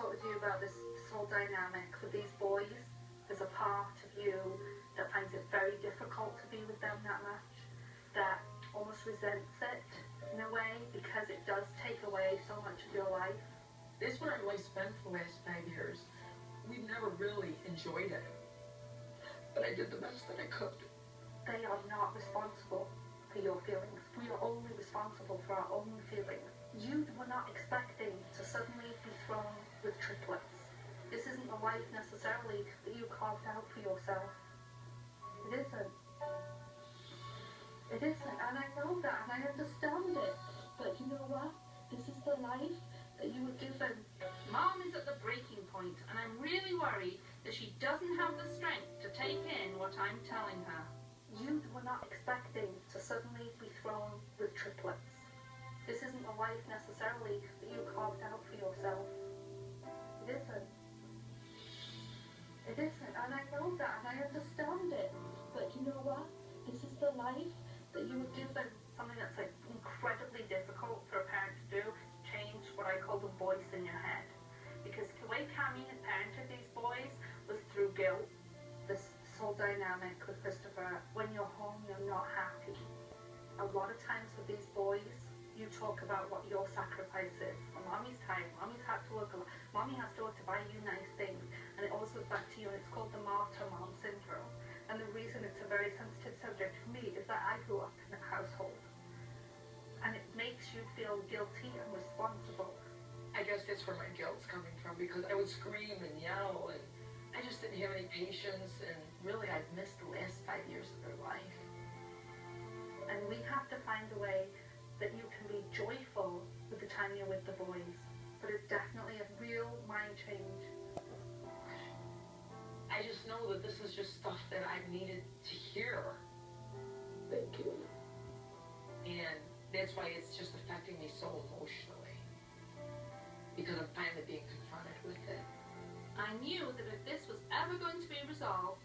talk with you about this whole dynamic with these boys. There's a part of you that finds it very difficult to be with them that much, that almost resents it in a way because it does take away so much of your life. This is what I've really spent the last 5 years. We've never really enjoyed it, but I did the best that I could. They are not responsible for your feelings. We are only responsible for our own feelings. You were not expecting to suddenly be thrown with triplets. This isn't the life necessarily that you carved out for yourself. It isn't. It isn't, and I know that, and I understand it. But you know what? This is the life that you were given. Mom is at the breaking point, and I'm really worried that she doesn't have the strength to take in what I'm telling her. You were not expecting to suddenly be thrown with triplets. This isn't the life necessarily that you carved out for yourself. It isn't. It isn't, and I know that, and I understand it. But you know what? This is the life that you were given. Something that's like incredibly difficult for a parent to do, change what I call the voice in your head. Because the way Cammy had parented these boys was through guilt. This whole dynamic with Christopher, when you're home, you're not happy. A lot of times with these boys, you talk about what your sacrifice is. Well, mommy's tired, mommy's had to work a lot, mommy has to work to buy you nice things, and it always goes back to you, and it's called the martyr mom syndrome. And the reason it's a very sensitive subject for me is that I grew up in a household, and it makes you feel guilty and responsible. I guess that's where my guilt's coming from, because I would scream and yell, and I just didn't have any patience, and really I've missed the last 5 years of their life. And we have to find a way that you can be joyful with the time you're with the boys. But it's definitely a real mind change. I just know that this is just stuff that I've needed to hear. Thank you. And that's why it's just affecting me so emotionally. Because I'm finally being confronted with it. I knew that if this was ever going to be resolved,